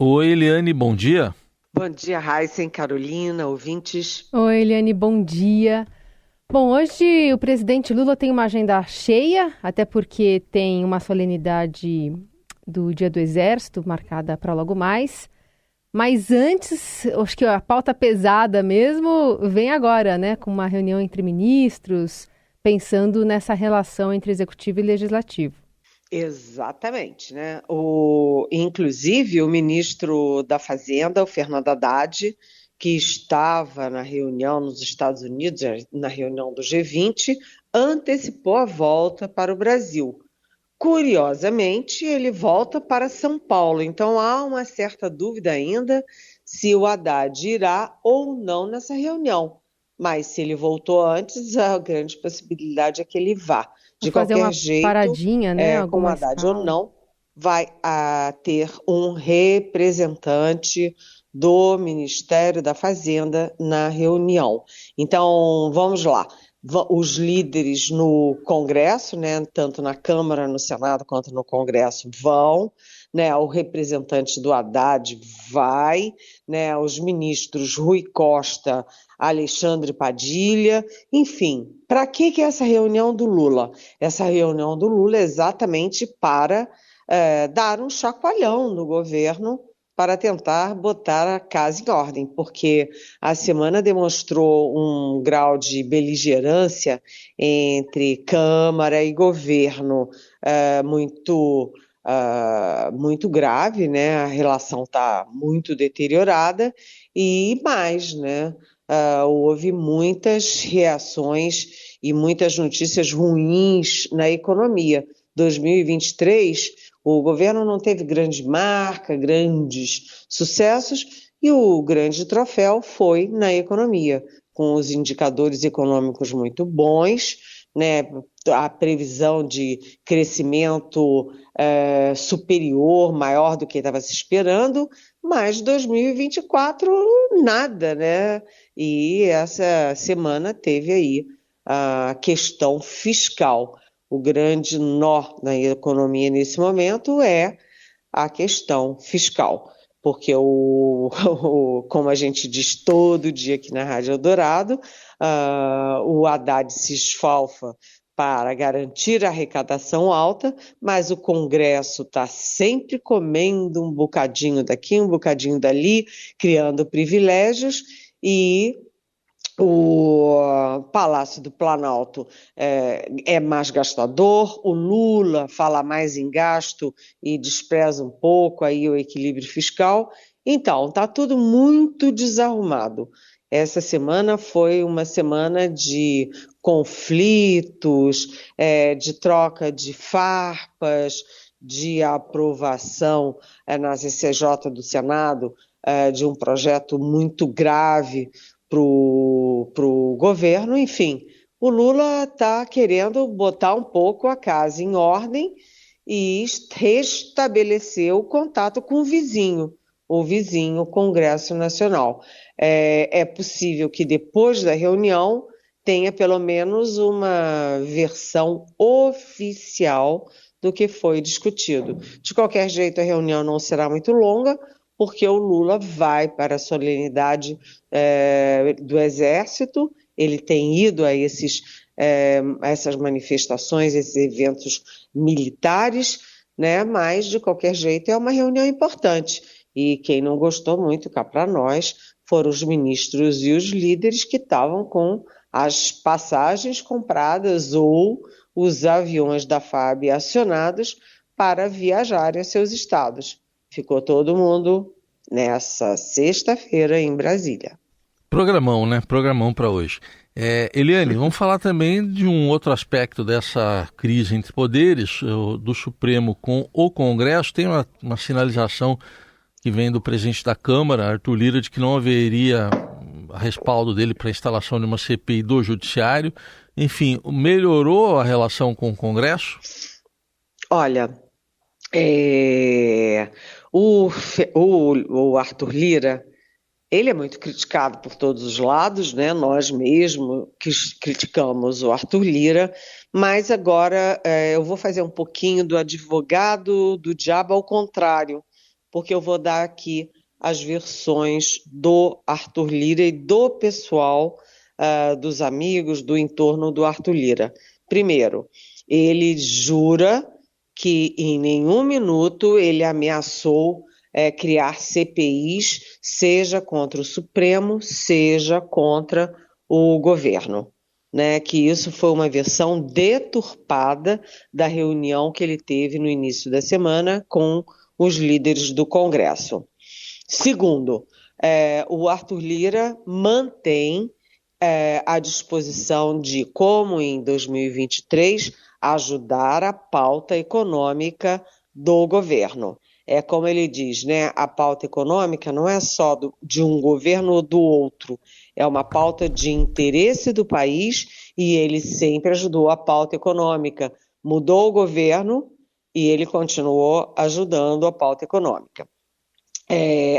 Oi, Eliane, bom dia. Bom dia, Raíssen, Carolina, ouvintes. Oi, Eliane, bom dia. Bom, hoje o presidente Lula tem uma agenda cheia, até porque tem uma solenidade do Dia do Exército marcada para logo mais. Mas antes, acho que a pauta pesada mesmo vem agora, né? Com uma reunião entre ministros, pensando nessa relação entre executivo e legislativo. Exatamente, né? Inclusive, o ministro da Fazenda, o Fernando Haddad, que estava na reunião nos Estados Unidos, na reunião do G20, antecipou a volta para o Brasil. Curiosamente, ele volta para São Paulo, então há uma certa dúvida ainda se o Haddad irá ou não nessa reunião. Mas se ele voltou antes, a grande possibilidade é que ele vá. Vou De fazer qualquer uma jeito, paradinha, né? com o Alguma Haddad ou escala. não, vai ter um representante do Ministério da Fazenda na reunião. Então, vamos lá. Os líderes no Congresso, né, tanto na Câmara, no Senado, quanto no Congresso, vão, né, o representante do Haddad vai, né, os ministros Rui Costa, Alexandre Padilha, enfim. Para que é essa reunião do Lula? Essa reunião do Lula é exatamente para dar um chacoalhão no governo para tentar botar a casa em ordem, porque a semana demonstrou um grau de beligerância entre Câmara e governo muito grave, né? A relação está muito deteriorada e mais, né? Houve muitas reações e muitas notícias ruins na economia. 2023, o governo não teve grande marca, grandes sucessos, e o grande troféu foi na economia, com os indicadores econômicos muito bons, né? A previsão de crescimento superior, maior do que estava se esperando, mas 2024 nada, né? E essa semana teve aí a questão fiscal. O grande nó na economia nesse momento é a questão fiscal, porque como a gente diz todo dia aqui na Rádio Eldorado, o Haddad se esfalfa para garantir a arrecadação alta, mas o Congresso está sempre comendo um bocadinho daqui, um bocadinho dali, criando privilégios e o Palácio do Planalto é mais gastador, o Lula fala mais em gasto e despreza um pouco aí o equilíbrio fiscal. Então, está tudo muito desarrumado. Essa semana foi uma semana de conflitos, de troca de farpas, de aprovação na CCJ do Senado de um projeto muito grave para o governo, enfim. O Lula está querendo botar um pouco a casa em ordem e restabelecer o contato com o vizinho Congresso Nacional. É possível que depois da reunião tenha pelo menos uma versão oficial do que foi discutido. De qualquer jeito, a reunião não será muito longa, porque o Lula vai para a solenidade do Exército, ele tem ido a essas manifestações, esses eventos militares, né? Mas, de qualquer jeito, é uma reunião importante. E quem não gostou muito, cá para nós, foram os ministros e os líderes que estavam com as passagens compradas ou os aviões da FAB acionados para viajarem a seus estados. Ficou todo mundo nessa sexta-feira em Brasília. Programão, né? Programão para hoje. Eliane, vamos falar também de um outro aspecto dessa crise entre poderes, do Supremo com o Congresso. Tem uma sinalização que vem do presidente da Câmara, Arthur Lira, de que não haveria respaldo dele para a instalação de uma CPI do Judiciário. Enfim, melhorou a relação com o Congresso? Olha, o Arthur Lira, ele é muito criticado por todos os lados, né? Nós mesmo criticamos o Arthur Lira, mas agora eu vou fazer um pouquinho do advogado do diabo ao contrário, porque eu vou dar aqui as versões do Arthur Lira e do pessoal, dos amigos, do entorno do Arthur Lira. Primeiro, ele jura que em nenhum minuto ele ameaçou criar CPIs, seja contra o Supremo, seja contra o governo, né? Que isso foi uma versão deturpada da reunião que ele teve no início da semana com os líderes do Congresso. Segundo, o Arthur Lira mantém a disposição de, como em 2023, ajudar a pauta econômica do governo. É como ele diz, né? A pauta econômica não é só de um governo ou do outro, é uma pauta de interesse do país e ele sempre ajudou a pauta econômica. Mudou o governo e ele continuou ajudando a pauta econômica.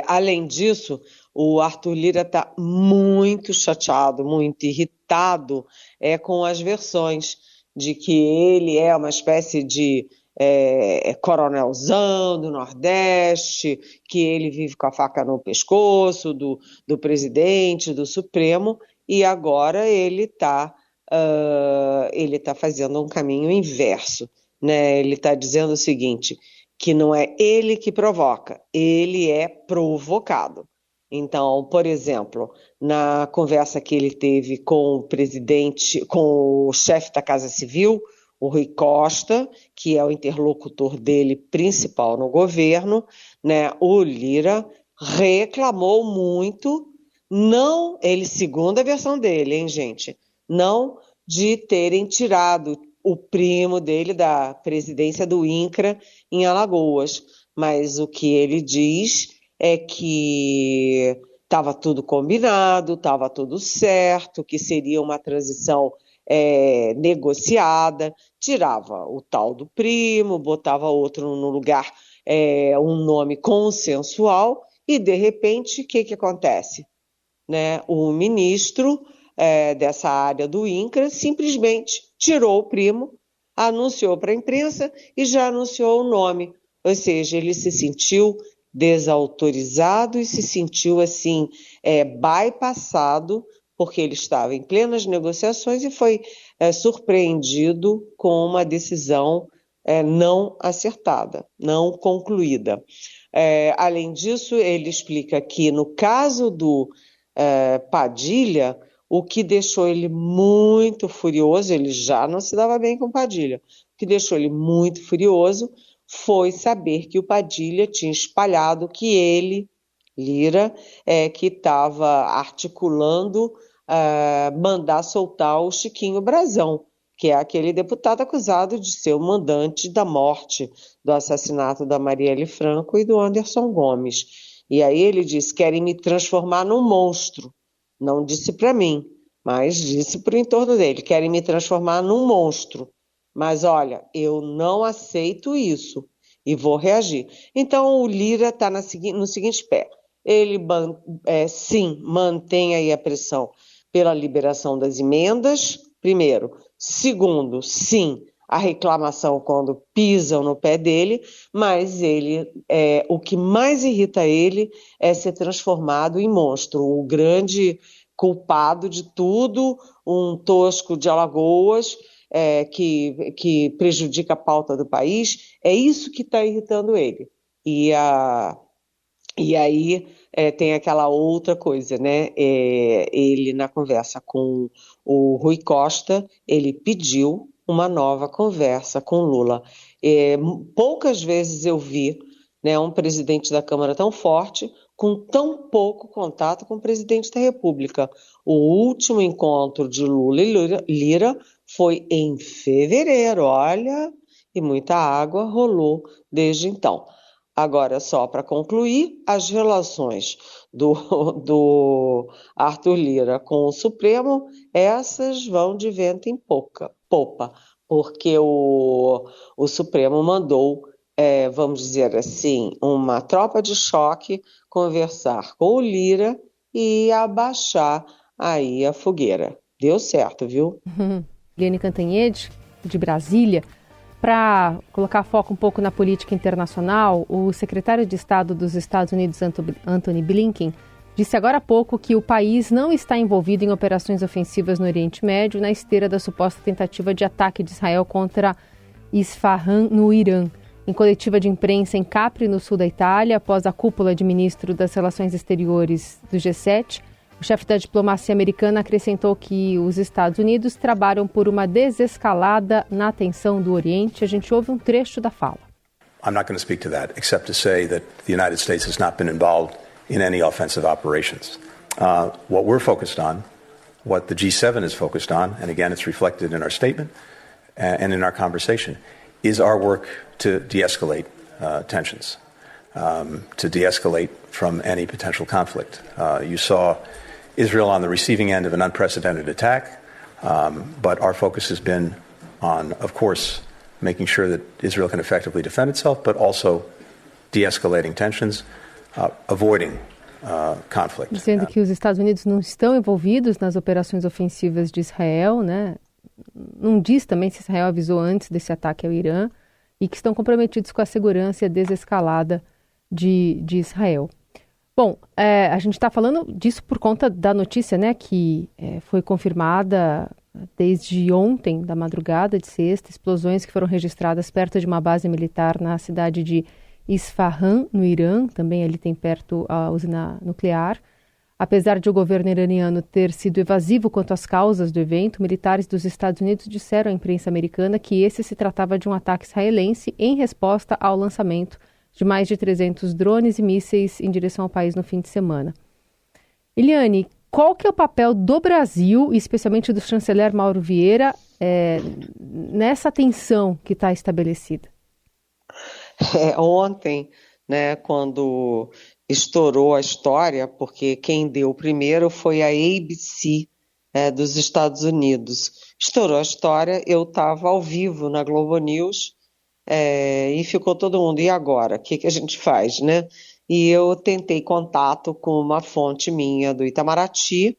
Além disso, o Arthur Lira está muito chateado, muito irritado com as versões de que ele é uma espécie de coronelzão do Nordeste, que ele vive com a faca no pescoço do presidente, do Supremo, e agora ele está fazendo um caminho inverso, né? Ele está dizendo o seguinte, que não é ele que provoca, ele é provocado. Então, por exemplo, na conversa que ele teve com o presidente, com o chefe da Casa Civil, o Rui Costa, que é o interlocutor dele principal no governo, né? O Lira reclamou muito, não, ele, segundo a versão dele, hein, gente, não de terem tirado o primo dele da presidência do INCRA em Alagoas, mas o que ele diz é que estava tudo combinado, estava tudo certo, que seria uma transição negociada, tirava o tal do primo, botava outro no lugar, um nome consensual, e de repente, o que acontece? Né? O ministro dessa área do INCRA simplesmente tirou o primo, anunciou para a imprensa e já anunciou o nome, ou seja, ele se sentiu desautorizado e se sentiu assim bypassado, porque ele estava em plenas negociações e foi surpreendido com uma decisão não acertada, não concluída. Além disso, ele explica que no caso do Padilha, o que deixou ele muito furioso, ele já não se dava bem com Padilha, o que deixou ele muito furioso foi saber que o Padilha tinha espalhado que ele, Lira, que estava articulando mandar soltar o Chiquinho Brazão, que é aquele deputado acusado de ser o mandante da morte, do assassinato da Marielle Franco e do Anderson Gomes. E aí ele disse, querem me transformar num monstro. Não disse para mim, mas disse para o entorno dele, querem me transformar num monstro. Mas olha, eu não aceito isso e vou reagir. Então o Lira está no seguinte pé. Ele, sim, mantém aí a pressão pela liberação das emendas, primeiro. Segundo, sim, a reclamação quando pisam no pé dele, mas ele, o que mais irrita ele é ser transformado em monstro, o grande culpado de tudo, um tosco de Alagoas, que prejudica a pauta do país, é isso que está irritando ele. E aí tem aquela outra coisa, né? Ele, na conversa com o Rui Costa, ele pediu uma nova conversa com Lula. Poucas vezes eu vi, né, um presidente da Câmara tão forte com tão pouco contato com o presidente da República. O último encontro de Lula e Lira foi em fevereiro, olha, e muita água rolou desde então. Agora, só para concluir, as relações do Arthur Lira com o Supremo, essas vão de vento em popa, porque o Supremo mandou, vamos dizer assim, uma tropa de choque conversar com o Lira e abaixar aí a fogueira. Deu certo, viu? Eliane Cantanhede, de Brasília. para colocar foco um pouco na política internacional, o secretário de Estado dos Estados Unidos, Antony Blinken, disse agora há pouco que o país não está envolvido em operações ofensivas no Oriente Médio na esteira da suposta tentativa de ataque de Israel contra Isfahan, no Irã. Em coletiva de imprensa em Capri, no sul da Itália, após a cúpula de ministros das Relações Exteriores do G7, o chefe da diplomacia americana acrescentou que os Estados Unidos trabalham por uma desescalada na tensão do Oriente. A gente ouve um trecho da fala. I'm not going to speak to that, except to say that the United States has not been involved in any offensive operations. What we're focused on, what the G7 is focused on, and again it's reflected in our statement and in our conversation, is our work to de-escalate tensions, to de-escalate from any potential conflict. You saw Israel on the receiving end of an unprecedented attack, but our focus has been on, of course, making sure that Israel can effectively defend itself, but also de-escalating tensions, avoiding conflict. Dizendo que os Estados Unidos não estão envolvidos nas operações ofensivas de Israel, né? Não diz também se Israel avisou antes desse ataque ao Irã e que estão comprometidos com a segurança e a desescalada de Israel. Bom, a gente está falando disso por conta da notícia, né, que foi confirmada desde ontem, da madrugada de sexta, explosões que foram registradas perto de uma base militar na cidade de Isfahan, no Irã, também ali tem perto a usina nuclear. Apesar de o governo iraniano ter sido evasivo quanto às causas do evento, militares dos Estados Unidos disseram à imprensa americana que esse se tratava de um ataque israelense em resposta ao lançamento de mais de 300 drones e mísseis em direção ao país no fim de semana. Eliane, qual que é o papel do Brasil, especialmente do chanceler Mauro Vieira, nessa tensão que está estabelecida? Ontem, né, quando estourou a história, porque quem deu primeiro foi a ABC dos Estados Unidos. Estourou a história, eu estava ao vivo na Globo News e ficou todo mundo, e agora? O que a gente faz, né? E eu tentei contato com uma fonte minha do Itamaraty,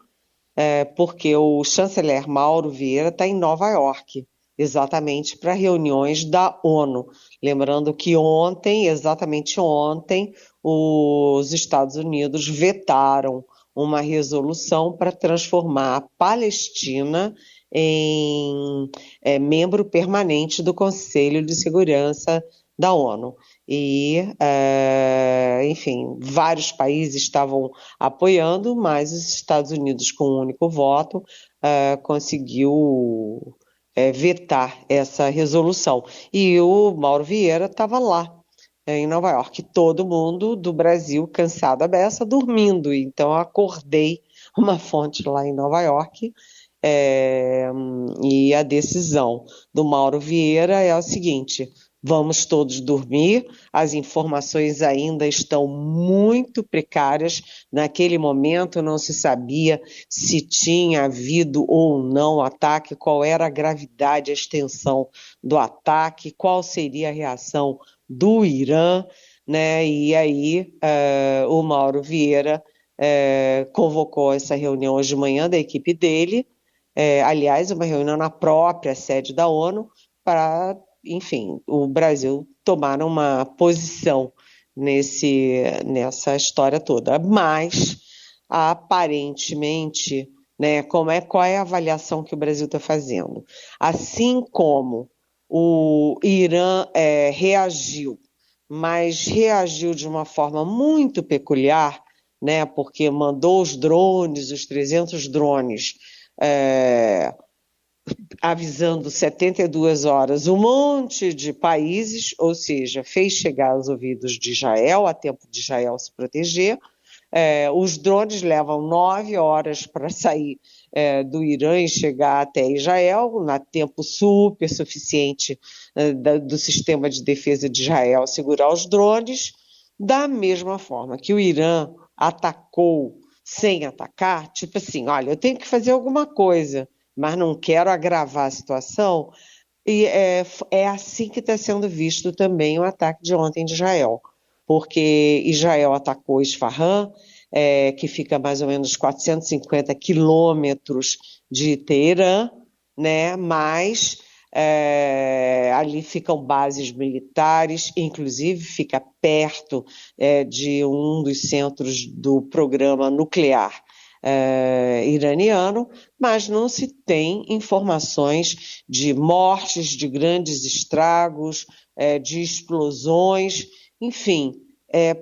porque o chanceler Mauro Vieira está em Nova York, exatamente para reuniões da ONU. Lembrando que ontem, exatamente ontem, os Estados Unidos vetaram uma resolução para transformar a Palestina em membro permanente do Conselho de Segurança da ONU. E, enfim, vários países estavam apoiando, mas os Estados Unidos, com um único voto, conseguiu vetar essa resolução. E o Mauro Vieira estava lá, em Nova York. Todo mundo do Brasil, cansado à beça, dormindo. Então, eu acordei uma fonte lá em Nova York e a decisão do Mauro Vieira é o seguinte: vamos todos dormir, as informações ainda estão muito precárias. Naquele momento não se sabia se tinha havido ou não ataque, qual era a gravidade, a extensão do ataque, qual seria a reação do Irã, né? E aí o Mauro Vieira convocou essa reunião hoje de manhã da equipe dele, aliás, uma reunião na própria sede da ONU para, enfim, o Brasil tomar uma posição nessa história toda. Mas, aparentemente, né, qual é a avaliação que o Brasil está fazendo? Assim como o Irã reagiu, mas reagiu de uma forma muito peculiar, né, porque mandou os drones, os 300 drones, avisando 72 horas um monte de países, ou seja, fez chegar aos ouvidos de Israel, a tempo de Israel se proteger. Os drones levam 9 horas para sair do Irã e chegar até Israel, na tempo super suficiente do sistema de defesa de Israel segurar os drones, da mesma forma que o Irã atacou sem atacar, tipo assim, olha, eu tenho que fazer alguma coisa, mas não quero agravar a situação. E é assim que está sendo visto também o ataque de ontem de Israel, porque Israel atacou Isfahan, que fica mais ou menos 450 quilômetros de Teherã, né? Mas Ali ficam bases militares, inclusive fica perto de um dos centros do programa nuclear iraniano, mas não se tem informações de mortes, de grandes estragos, de explosões, enfim,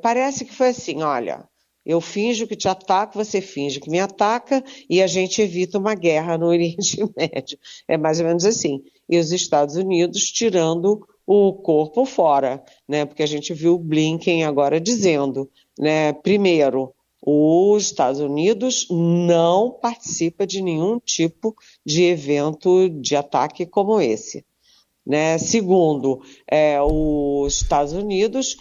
parece que foi assim, olha, eu finjo que te ataco, você finge que me ataca e a gente evita uma guerra no Oriente Médio. É mais ou menos assim. E os Estados Unidos tirando o corpo fora, né? Porque a gente viu o Blinken agora dizendo, né? Primeiro, os Estados Unidos não participa de nenhum tipo de evento de ataque como esse, né? Segundo, os Estados Unidos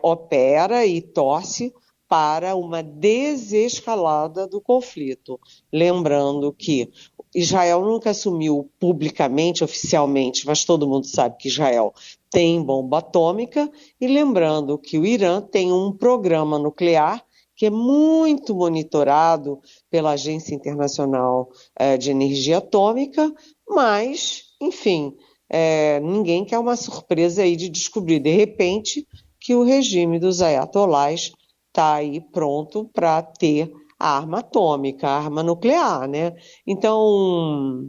opera e torce para uma desescalada do conflito. Lembrando que Israel nunca assumiu publicamente, oficialmente, mas todo mundo sabe que Israel tem bomba atômica, e lembrando que o Irã tem um programa nuclear que é muito monitorado pela Agência Internacional de Energia Atômica, mas, enfim, ninguém quer uma surpresa aí de descobrir, de repente, que o regime dos ayatolás está aí pronto para ter a arma atômica, a arma nuclear, né? Então,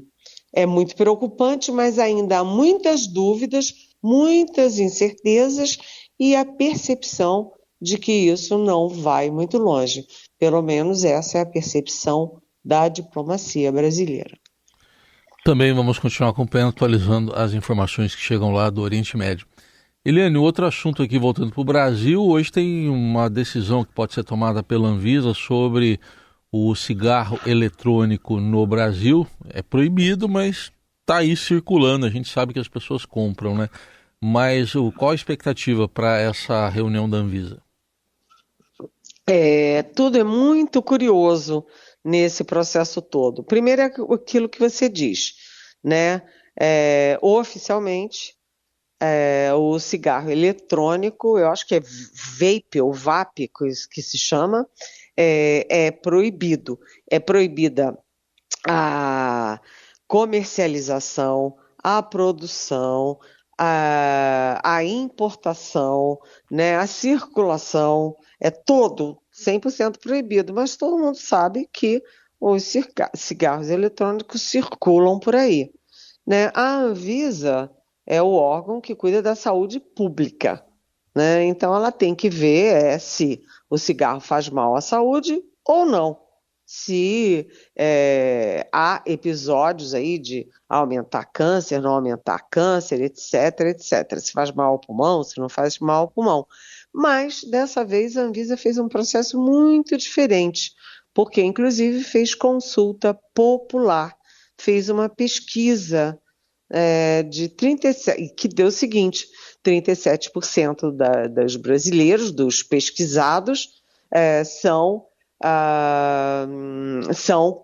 é muito preocupante, mas ainda há muitas dúvidas, muitas incertezas e a percepção de que isso não vai muito longe. Pelo menos essa é a percepção da diplomacia brasileira. Também vamos continuar acompanhando, atualizando as informações que chegam lá do Oriente Médio. Eliane, outro assunto aqui voltando para o Brasil, hoje tem uma decisão que pode ser tomada pela Anvisa sobre o cigarro eletrônico no Brasil. É proibido, mas está aí circulando, a gente sabe que as pessoas compram, né? Mas qual a expectativa para essa reunião da Anvisa? Tudo é muito curioso nesse processo todo. Primeiro é aquilo que você diz, né? Oficialmente, o cigarro eletrônico, eu acho que é vape ou vape que se chama, é proibido. É proibida a comercialização, a produção, a importação, né, a circulação, é todo 100% proibido, mas todo mundo sabe que os cigarros eletrônicos circulam por aí, né? A Anvisa é o órgão que cuida da saúde pública, né? Então ela tem que ver se o cigarro faz mal à saúde ou não. Se há episódios aí de aumentar câncer, não aumentar câncer, etc, etc. Se faz mal ao pulmão, se não faz mal ao pulmão. Mas, dessa vez, a Anvisa fez um processo muito diferente, porque, inclusive, fez consulta popular, fez uma pesquisa de 37, que deu o seguinte, 37% dos brasileiros, dos pesquisados, são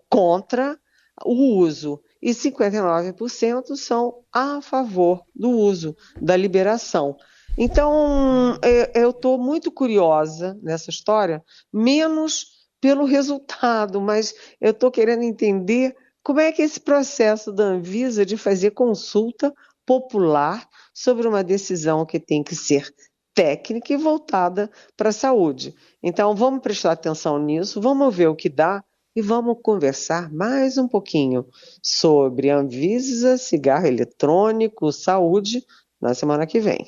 contra o uso e 59% são a favor do uso, da liberação. Então, eu estou muito curiosa nessa história, menos pelo resultado, mas eu estou querendo entender como é que é esse processo da Anvisa de fazer consulta popular sobre uma decisão que tem que ser técnica e voltada para a saúde. Então, vamos prestar atenção nisso, vamos ver o que dá e vamos conversar mais um pouquinho sobre Anvisa, cigarro eletrônico, saúde, na semana que vem.